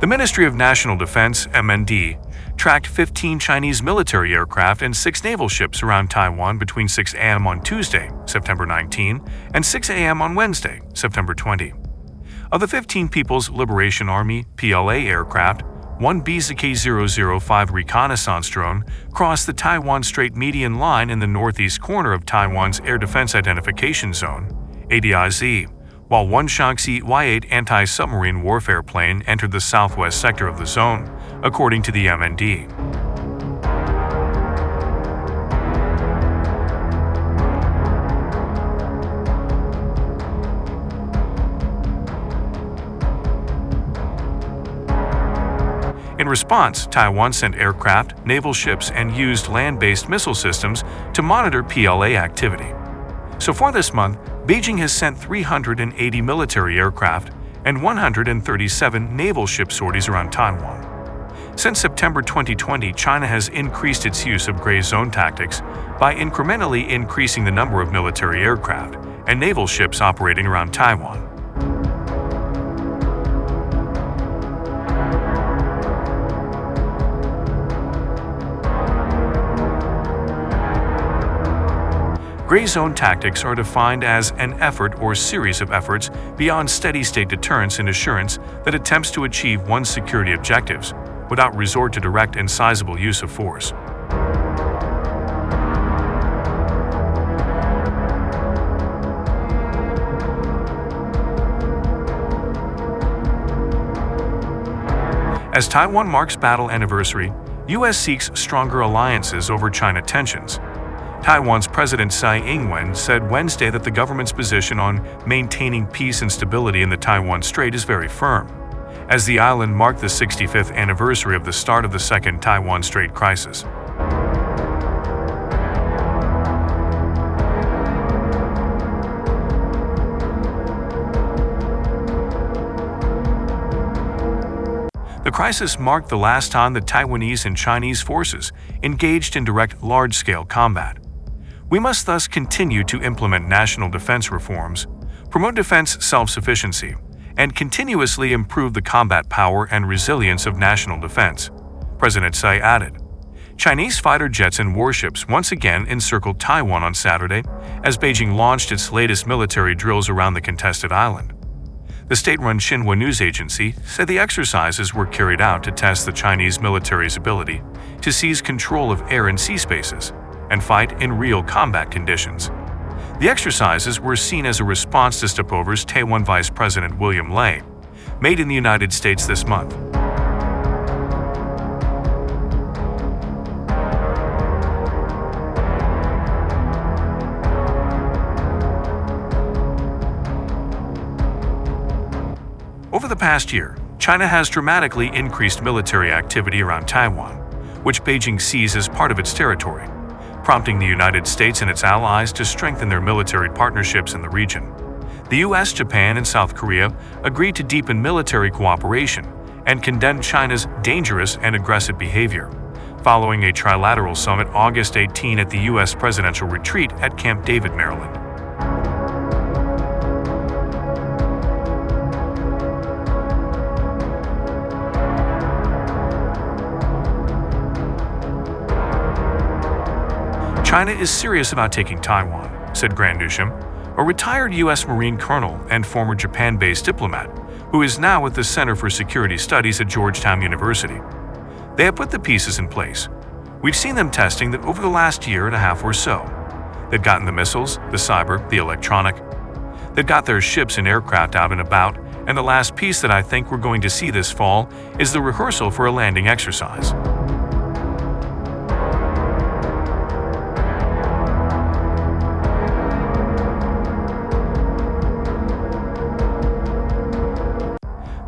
The Ministry of National Defense (MND) tracked 15 Chinese military aircraft and 6 naval ships around Taiwan between 6 a.m. on Tuesday, September 19, and 6 a.m. on Wednesday, September 20. Of the 15 People's Liberation Army (PLA) aircraft, one BZK-005 reconnaissance drone crossed the Taiwan Strait median line in the northeast corner of Taiwan's Air Defense Identification Zone (ADIZ), while one Shaanxi Y-8 anti-submarine warfare plane entered the southwest sector of the zone, according to the MND. In response, Taiwan sent aircraft, naval ships, and used land-based missile systems to monitor PLA activity. So far this month, Beijing has sent 380 military aircraft and 137 naval ship sorties around Taiwan. Since September 2020, China has increased its use of gray zone tactics by incrementally increasing the number of military aircraft and naval ships operating around Taiwan. Gray zone tactics are defined as an effort or series of efforts beyond steady-state deterrence and assurance that attempts to achieve one's security objectives without resort to direct and sizable use of force. As Taiwan marks battle anniversary, U.S. seeks stronger alliances over China tensions. Taiwan's President Tsai Ing-wen said Wednesday that the government's position on maintaining peace and stability in the Taiwan Strait is very firm, as the island marked the 65th anniversary of the start of the Second Taiwan Strait crisis. The crisis marked the last time the Taiwanese and Chinese forces engaged in direct large-scale combat. We must thus continue to implement national defense reforms, promote defense self-sufficiency, and continuously improve the combat power and resilience of national defense, President Tsai added. Chinese fighter jets and warships once again encircled Taiwan on Saturday as Beijing launched its latest military drills around the contested island. The state-run Xinhua news agency said the exercises were carried out to test the Chinese military's ability to seize control of air and sea spaces and fight in real combat conditions. The exercises were seen as a response to stopovers Taiwan Vice President William Lai made in the United States this month. Over the past year, China has dramatically increased military activity around Taiwan, which Beijing sees as part of its territory, prompting the United States and its allies to strengthen their military partnerships in the region. The U.S., Japan, and South Korea agreed to deepen military cooperation and condemned China's dangerous and aggressive behavior, following a trilateral summit August 18 at the U.S. presidential retreat at Camp David, Maryland. China is serious about taking Taiwan, said Grand Dusham, a retired U.S. Marine colonel and former Japan-based diplomat who is now at the Center for Security Studies at Georgetown University. They have put the pieces in place. We've seen them testing that over the last year and a half or so. They've gotten the missiles, the cyber, the electronic. They've got their ships and aircraft out and about, and the last piece that I think we're going to see this fall is the rehearsal for a landing exercise.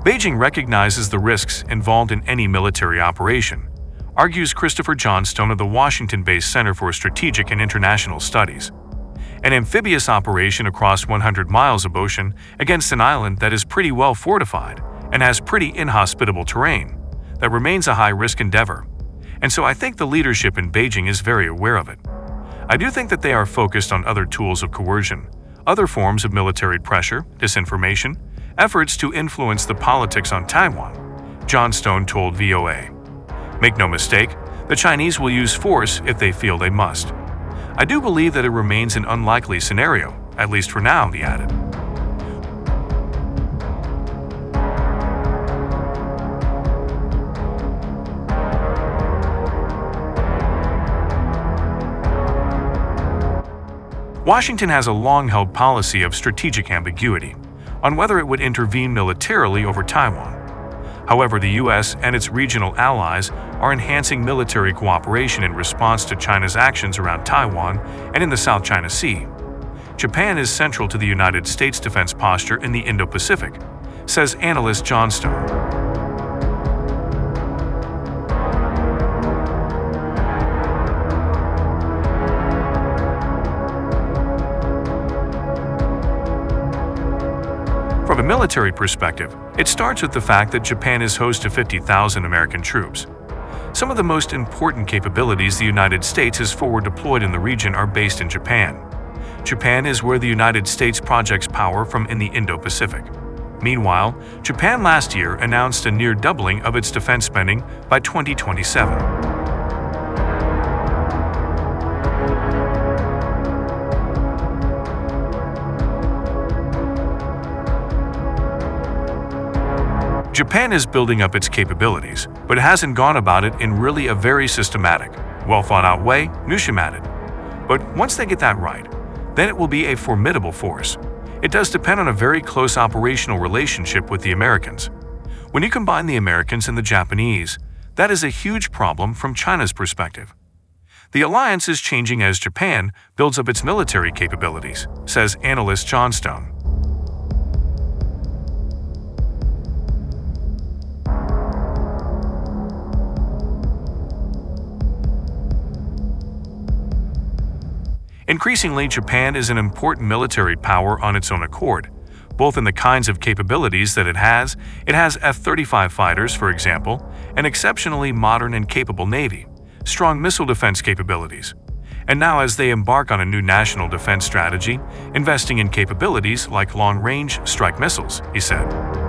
Beijing recognizes the risks involved in any military operation, argues Christopher Johnstone of the Washington-based Center for Strategic and International Studies. An amphibious operation across 100 miles of ocean against an island that is pretty well fortified and has pretty inhospitable terrain, that remains a high-risk endeavor. And so I think the leadership in Beijing is very aware of it. I do think that they are focused on other tools of coercion, other forms of military pressure, disinformation, efforts to influence the politics on Taiwan, Johnstone told VOA. Make no mistake, the Chinese will use force if they feel they must. I do believe that it remains an unlikely scenario, at least for now, he added. Washington has a long-held policy of strategic ambiguity on whether it would intervene militarily over Taiwan. However, the U.S. and its regional allies are enhancing military cooperation in response to China's actions around Taiwan and in the South China Sea. Japan is central to the United States defense posture in the Indo-Pacific, says analyst Johnstone. From a military perspective, it starts with the fact that Japan is host to 50,000 American troops. Some of the most important capabilities the United States has forward deployed in the region are based in Japan. Japan is where the United States projects power from in the Indo-Pacific. Meanwhile, Japan last year announced a near doubling of its defense spending by 2027. Japan is building up its capabilities, but it hasn't gone about it in really a very systematic, well-thought-out way, Nushim. But once they get that right, then it will be a formidable force. It does depend on a very close operational relationship with the Americans. When you combine the Americans and the Japanese, that is a huge problem from China's perspective. The alliance is changing as Japan builds up its military capabilities, says analyst Johnstone. Increasingly, Japan is an important military power on its own accord, both in the kinds of capabilities that it has. It has F-35 fighters, for example, an exceptionally modern and capable navy, strong missile defense capabilities. And now as they embark on a new national defense strategy, investing in capabilities like long-range strike missiles, he said.